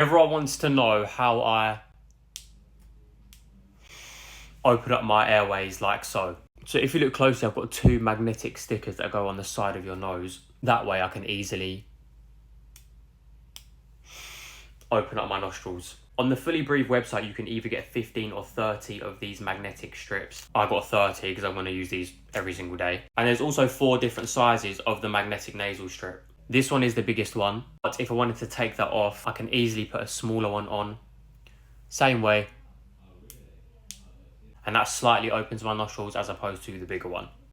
Everyone wants to know how I open up my airways like so. So if you look closely, I've got two magnetic stickers that go on the side of your nose. That way I can easily open up my nostrils. On the Fully Breathe website, you can either get 15 or 30 of these magnetic strips. I got 30 because I'm going to use these every single day. And there's also 4 different sizes of the magnetic nasal strip. This one is the biggest one, but if I wanted to take that off, I can easily put a smaller one on. Same way. And that slightly opens my nostrils as opposed to the bigger one.